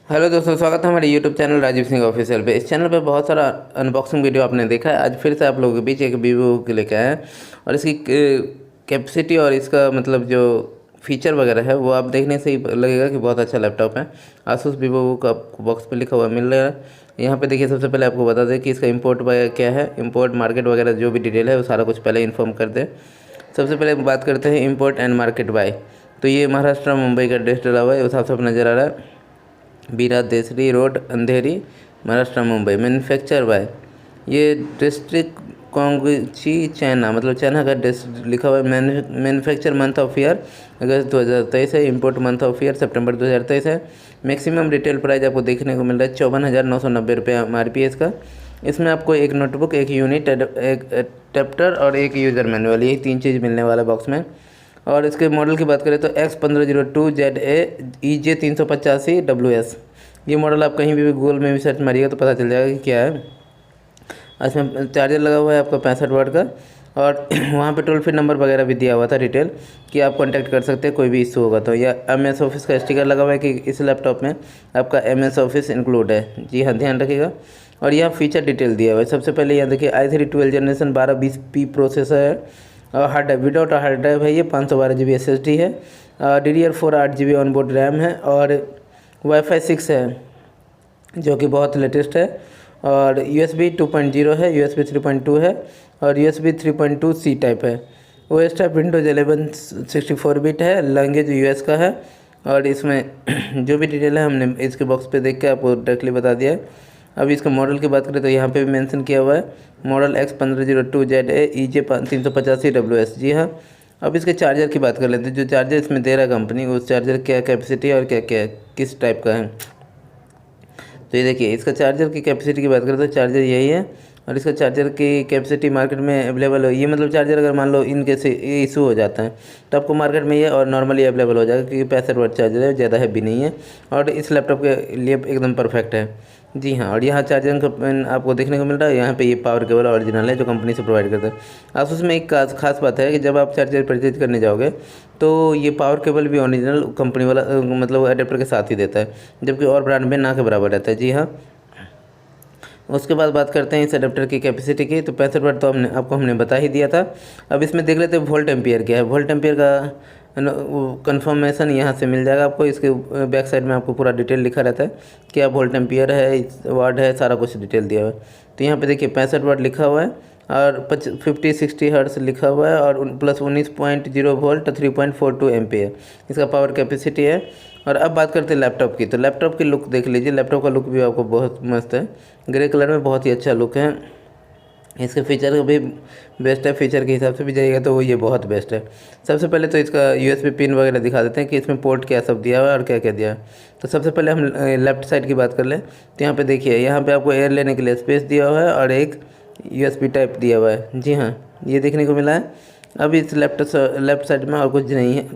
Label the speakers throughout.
Speaker 1: Hello दोस्तों, स्वागत है हमारे YouTube channel Rajiv Singh official पे। इस चैनल पे बहुत सारा अनबॉक्सिंग वीडियो आपने देखा है। आज फिर से आप लोगों के बीच एक वीवो के लेके आए हैं और इसकी कैपेसिटी और इसका मतलब जो फीचर वगैरह है वो आप देखने से ही लगेगा कि बहुत अच्छा लैपटॉप है। आसूस वीवो का बॉक्स पे लिखा हुआ मिल रहा है। यहाँ पे देखिए, सबसे पहले आपको बता दें कि इसका इंपोर्ट क्या है, इंपोर्ट मार्केट वगैरह जो भी डिटेल है वो सारा कुछ पहले इन्फॉर्म कर दें। सबसे पहले बात करते हैं इंपोर्ट एंड मार्केट बाय। तो ये महाराष्ट्र मुंबई का एड्रेस डला हुआ है, उस साफ साफ नज़र आ रहा है। बीरा देसरी रोड, अंधेरी, महाराष्ट्र मुंबई। मैन्युफैक्चर बाय, ये डिस्ट्रिक्ट कोंगची चाइना, मतलब चाइना का लिखा हुआ है। मैन्युफैक्चर मंथ ऑफ ईयर अगस्त 2023 है। इंपोर्ट मंथ ऑफ ईयर सितंबर 2023 है। मैक्सिमम रिटेल प्राइस आपको देखने को मिल रहा है 54,990 रुपये MRP है इसका। इसमें आपको एक नोटबुक, एक यूनिट, एक एडेप्टर और एक यूज़र मैनुअल, यही 3 चीज़ मिलने वाला है बॉक्स में। और इसके मॉडल की बात करें तो X1502ZA EJ385WS। ये मॉडल आप कहीं भी गूगल में भी सर्च मारिएगा तो पता चल जाएगा कि क्या है। इसमें चार्जर लगा हुआ है आपका 65 वाट का, और वहाँ पे टोल फ्री नंबर वगैरह भी दिया हुआ था डिटेल कि आप कांटेक्ट कर सकते हैं कोई भी इशू होगा तो। या MS ऑफिस का स्टिकर लगा हुआ है कि इस लैपटॉप में आपका MS ऑफिस इंक्लूड है। जी हाँ, ध्यान रखिएगा। और यहाँ फीचर डिटेल दिया हुआ है। सबसे पहले यहाँ देखिए, i3 12 जनरेशन 1220p प्रोसेसर है। Hard drive, without hard drive है ये। 512 GB SSD है। DDR4 8 GB ऑनबोर्ड रैम है। और वाईफाई 6 है जो कि बहुत लेटेस्ट है। और USB 2.0 है, USB 3.2 है और USB 3.2C टाइप है। OS टाइप विंडोज 11 64 बिट है। लैंग्वेज US का है। और इसमें जो भी डिटेल है हमने इसके बॉक्स पे देख के आपको डायरेक्टली बता दिया है। अब इसका मॉडल की बात करें तो यहाँ पे भी मेंशन किया हुआ है मॉडल X1502ZA EJ385WS। जी हाँ। अब इसके चार्जर की बात कर लेते हैं। जो चार्जर इसमें दे रहा है कंपनी, उस चार्जर क्या कैपेसिटी और क्या क्या किस टाइप का है। तो ये देखिए, इसका चार्जर की कैपेसिटी की बात करें तो चार्जर यही है। और इसका चार्जर की कैपेसिटी मार्केट में अवेलेबल हो, ये मतलब चार्जर अगर मान लो इनके से इशू हो जाता है तो आपको मार्केट में ये और नॉर्मली अवेलेबल हो जाएगा, क्योंकि 65 वाट चार्जर है, ज़्यादा हैवी नहीं है और इस लैपटॉप के लिए एकदम परफेक्ट है। जी हाँ। और यहाँ चार्जर का पिन आपको देखने को मिल रहा है। यहाँ पे ये पावर केबल ओरिजिनल है जो कंपनी से प्रोवाइड करता है। आसूस में एक खास बात है कि जब आप चार्जर परचेज करने जाओगे तो ये पावर केबल भी ओरिजिनल कंपनी वाला मतलब एडेप्टर के साथ ही देता है, जबकि और ब्रांड में ना के बराबर रहता है। जी हाँ। उसके बाद बात करते हैं इस अडेप्टर की कैपेसिटी की। तो 65 वाट तो हमने बता ही दिया था। अब इसमें देख लेते हैं वोल्ट एम्पियर क्या है। वोल्ट एम्पियर का कंफर्मेशन यहाँ से मिल जाएगा आपको। इसके बैक साइड में आपको पूरा डिटेल लिखा रहता है, क्या वोल्ट एम्पियर है, वाट है, सारा कुछ डिटेल दिया हुआ है। तो यहाँ पे देखिए 65 वाट लिखा हुआ है और 50-60 हर्ट्ज लिखा हुआ है और प्लस 19.0 वोल्ट 3.42 एम्पियर इसका पावर कैपेसिटी है। और अब बात करते हैं लैपटॉप की। तो लैपटॉप की लुक देख लीजिए। लैपटॉप का लुक भी आपको बहुत मस्त है, ग्रे कलर में, बहुत ही अच्छा लुक है। इसके फीचर भी बेस्ट है, फीचर के हिसाब से भी जाइएगा तो वो ये बहुत बेस्ट है। सबसे पहले तो इसका USB पिन वगैरह दिखा देते हैं कि इसमें पोर्ट क्या सब दिया हुआ है और क्या क्या दिया है। तो सबसे पहले हम लेफ़्ट साइड की बात कर लें तो यहाँ पे देखिए, यहाँ पे आपको एयर लेने के लिए स्पेस दिया हुआ है और एक USB टाइप दिया हुआ है। जी हाँ, ये देखने को मिला है। अब इस लेफ्ट साइड में और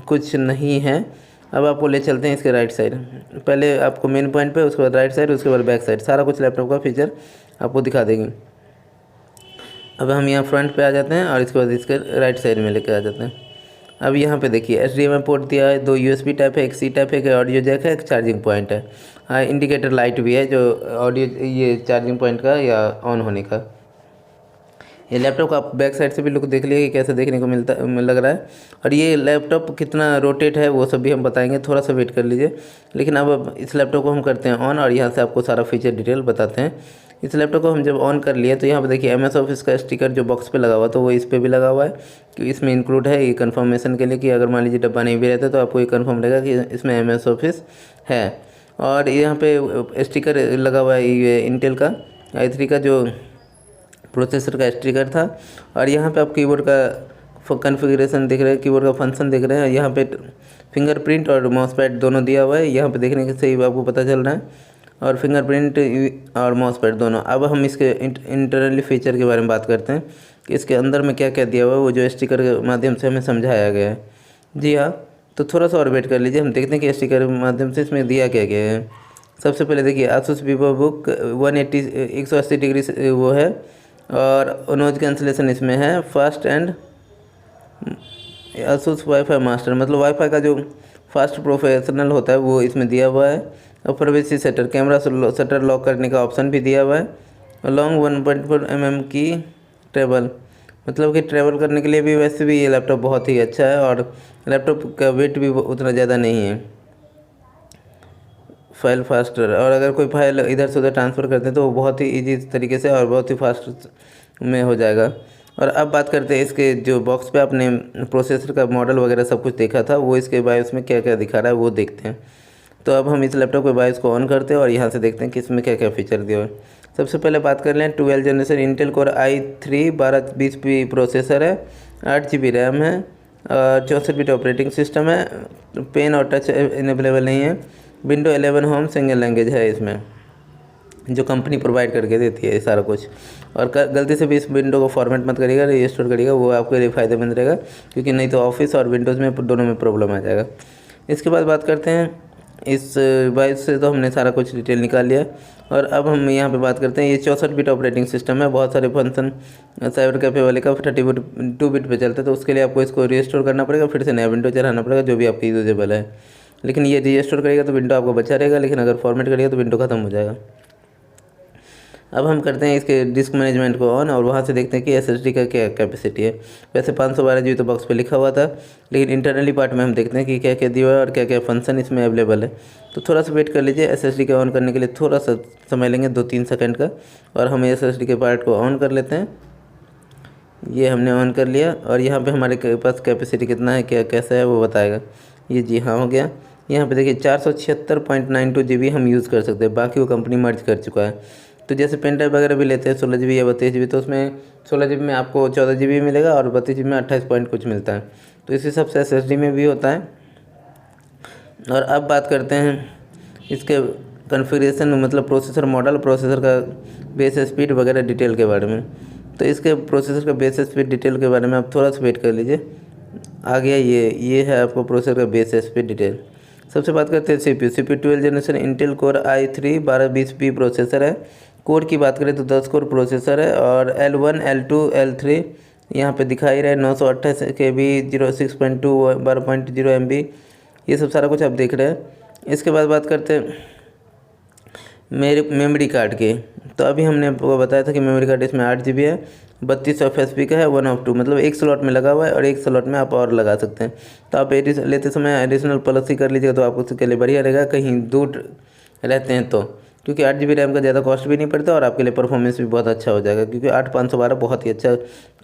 Speaker 1: कुछ नहीं है। अब आपको ले चलते हैं इसके राइट साइड। पहले आपको मेन पॉइंट पे, उसके बाद राइट साइड, उसके बाद बैक साइड, सारा कुछ लैपटॉप का फीचर आपको दिखा देंगे। अब हम यहाँ फ्रंट पे आ जाते हैं और इसके बाद इसके राइट साइड में लेकर आ जाते हैं। अब यहाँ पे देखिए HDMI पोर्ट दिया है, 2 USB टाइप है, एक C टाइप है, एक ऑडियो जैक है, एक चार्जिंग पॉइंट है। हाँ, इंडिकेटर लाइट भी है जो ऑडियो ये चार्जिंग पॉइंट का या ऑन होने का। ये लैपटॉप का आप बैक साइड से भी लुक देख लिए कि कैसे देखने को लग रहा है। और ये लैपटॉप कितना रोटेट है वो सब भी हम बताएंगे, थोड़ा सा वेट कर लीजिए। लेकिन अब इस लैपटॉप को हम करते हैं ऑन और यहाँ से आपको सारा फीचर डिटेल बताते हैं। इस लैपटॉप को हम जब ऑन कर लिए तो यहाँ पे देखिए MS ऑफिस का स्टिकर जो बॉक्स पे लगा हुआ तो वो इस पर भी लगा हुआ है कि इसमें इंक्लूड है। ये कन्फर्मेशन के लिए कि अगर मान लीजिए डब्बा नहीं भी रहता तो आपको ये कन्फर्म रहेगा कि इसमें MS ऑफिस है। और यहाँ पे स्टिकर लगा हुआ है ये इंटेल का i3 का जो प्रोसेसर का स्टिकर था। और यहाँ पे आप कीबोर्ड का कॉन्फ़िगरेशन देख रहे हैं, कीबोर्ड का फंक्शन देख रहे हैं। यहाँ पे फिंगरप्रिंट और माउस पैड दोनों दिया हुआ है, यहाँ पे देखने से ही आपको पता चल रहा है। और फिंगरप्रिंट और माउस पैड दोनों। अब हम इसके इंटरनली फीचर के बारे में बात करते हैं कि इसके अंदर में क्या क्या दिया हुआ है, वो जो स्टिकर के माध्यम से हमें समझाया गया है। जी हाँ, तो थोड़ा सा और वेट कर लीजिए, हम देखते हैं कि स्टिकर के माध्यम से इसमें दिया क्या क्या है। सबसे पहले देखिए आसूस वीवो बुक 180 डिग्री वो है और नॉइज कैंसिलेशन इसमें है। Fast and Asus wifi master, मतलब वाईफाई का जो फास्ट प्रोफेशनल होता है वो इसमें दिया हुआ है। और privacy setter, camera shutter lock करने का ऑप्शन भी दिया हुआ है। और लॉन्ग 1.4 mm की ट्रेवल, मतलब कि ट्रैवल करने के लिए भी वैसे भी ये लैपटॉप बहुत ही अच्छा है। और लैपटॉप का वेट भी उतना ज़्यादा नहीं है। फाइल फास्टर, और अगर कोई फाइल इधर से उधर ट्रांसफ़र करते हैं तो वो बहुत ही ईजी तरीके से और बहुत ही फास्ट में हो जाएगा। और अब बात करते हैं इसके जो बॉक्स पे आपने प्रोसेसर का मॉडल वगैरह सब कुछ देखा था, वो इसके बायोस में क्या क्या दिखा रहा है वो देखते हैं। तो अब हम इस लैपटॉप के बायोस को ऑन करते हैं और यहाँ से देखते हैं कि इसमें क्या क्या फ़ीचर दिए हुए हैं। सबसे पहले बात कर लें 12 generation Intel core i3 1220p processor है, 8 GB रैम है, 64 बिट ऑपरेटिंग सिस्टम है, पेन और टच इनेबलेबल नहीं है, विंडो 11 होम सिंगल लैंग्वेज है इसमें, जो कंपनी प्रोवाइड करके देती है ये सारा कुछ। और गलती से भी इस विंडो को फॉर्मेट मत करिएगा, रीस्टोर करिएगा, वो आपके लिए फ़ायदेमंद रहेगा, क्योंकि नहीं तो ऑफिस और विंडोज़ में दोनों में प्रॉब्लम आ जाएगा। इसके बाद बात करते हैं इस बाइस से, तो हमने सारा कुछ डिटेल निकाल लिया। और अब हम यहाँ पे बात करते हैं, ये 64 बिट ऑपरेटिंग सिस्टम है, बहुत सारे फंक्शन साइबर कैफे वाले का 32 बिट पे चलता है, तो उसके लिए आपको इसको रीस्टोर करना पड़ेगा, फिर से नया विंडो चलाना पड़ेगा जो भी आपकी यूजेबल है। लेकिन ये रीस्टोर करेगा तो विंडो आपको बचा रहेगा, लेकिन अगर फॉर्मेट करेगा तो विंडो ख़त्म हो जाएगा। अब हम करते हैं इसके डिस्क मैनेजमेंट को ऑन, और वहाँ से देखते हैं कि एसएसडी का क्या कैपेसिटी है। वैसे 512 GB तो बॉक्स पे लिखा हुआ था, लेकिन इंटरनली पार्ट में हम देखते हैं कि क्या क्या दिया हुआ है और क्या क्या फंक्शन इसमें अवेलेबल है। तो थोड़ा सा वेट कर लीजिए, एसएसडी के ऑन करने के लिए थोड़ा सा समय लेंगे 2-3 सेकंड का, और हम एसएसडी के पार्ट को ऑन कर लेते हैं। ये हमने ऑन कर लिया, और यहाँ पे हमारे पास कैपेसिटी कितना है, क्या कैसा है वो बताएगा। ये जी हाँ हो गया। यहाँ पे देखिए 476.92 GB हम यूज़ कर सकते हैं, बाकी वो कंपनी मर्ज कर चुका है। तो जैसे पेन ड्राइव वगैरह भी लेते हैं 16 GB या 32 GB, तो उसमें 16 GB में आपको 14 GB मिलेगा और 32 GB में 28 पॉइंट कुछ मिलता है। तो इस हिसाब से SSD में भी होता है। और अब बात करते हैं इसके कॉन्फ़िगरेशन में, मतलब प्रोसेसर मॉडल, प्रोसेसर का बेस स्पीड वगैरह डिटेल के बारे में। तो इसके प्रोसेसर का बेस स्पीड डिटेल के बारे में आप थोड़ा सा वेट कर लीजिए, आ गया। ये है आपको प्रोसेसर का बेस स्पीड डिटेल। सबसे बात करते हैं CPU 12 generation Intel core i3 1220p processor है। कोर की बात करें तो 10 कोर प्रोसेसर है, और L1 L2 L3 यहाँ पे दिखाई रहा है, 928 KB 06.2 12.0 MB, ये सब सारा कुछ आप देख रहे हैं। इसके बाद बात करते हैं मेरे मेमोरी कार्ड की। तो अभी हमने आपको बताया था कि मेमोरी कार्ड इसमें 8 GB है, 32 FSP का है, 1 of 2, मतलब एक स्लॉट में लगा हुआ है और एक स्लॉट में आप और लगा सकते हैं। तो आप लेते समय एडिशनल पॉलिसी कर लीजिएगा तो आपको उसके लिए बढ़िया रहेगा, कहीं दूर रहते हैं तो, क्योंकि 8 GB रैम का ज़्यादा कॉस्ट भी नहीं पड़ता और आपके लिए परफॉर्मेंस भी बहुत अच्छा हो जाएगा, क्योंकि 8/512 बहुत ही अच्छा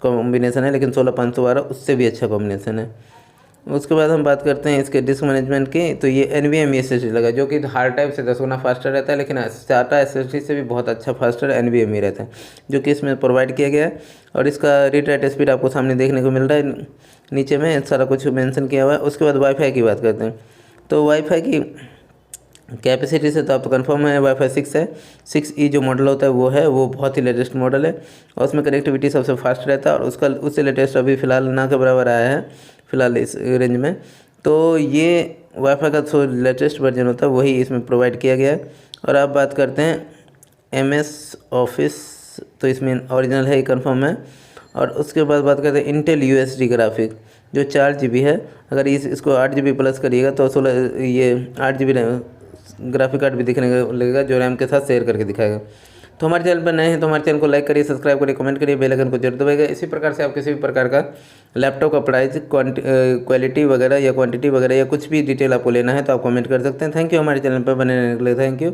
Speaker 1: कॉम्बिनेशन है, लेकिन 16/512 उससे भी अच्छा कॉम्बिनेशन है। उसके बाद हम बात करते हैं इसके डिस्क मैनेजमेंट की। तो ये NVMe SSD लगा, जो कि हार्ड टाइप से 10 गुना फास्टर रहता है, लेकिन SATA SSD से भी बहुत अच्छा फास्टर NVMe रहता है, जो कि इसमें प्रोवाइड किया गया है। और इसका रीड राइट स्पीड आपको सामने देखने को मिल रहा है, नीचे में सारा कुछ मेंशन किया हुआ है। उसके बाद वाईफाई की बात करते हैं। तो वाईफाई की कैपेसिटी से तो आप कंफर्म है, वाईफाई 6 है। 6E जो मॉडल होता है वो बहुत ही लेटेस्ट मॉडल है, और उसमें कनेक्टिविटी सबसे फास्ट रहता है, और उससे लेटेस्ट अभी फ़िलहाल ना के बराबर आया है फ़िलहाल इस रेंज में। तो ये वाईफाई का जो लेटेस्ट वर्जन होता है वही इसमें प्रोवाइड किया गया है। और अब बात करते हैं MS ऑफिस, तो इसमें ओरिजिनल है, कंफर्म है। और उसके बाद बात करते हैं इंटेल USD ग्राफिक, जो 4 GB है। अगर इसको 8 GB प्लस करिएगा तो 8 GB ग्राफिक कार्ड भी दिखने को लगेगा, जो रैम के साथ शेयर करके दिखाएगा। तो हमारे चैनल पर नए हैं तो हमारे चैनल को लाइक करिए, सब्सक्राइब करिए, कमेंट करिए, बेल आइकन को जरूर दबाइएगा। इसी प्रकार से आप किसी भी प्रकार का लैपटॉप का प्राइस, क्वालिटी वगैरह या क्वांटिटी वगैरह या कुछ भी डिटेल आपको लेना है तो आप कमेंट कर सकते हैं। थैंक यू हमारे चैनल पर बने रहने के लिए, थैंक यू।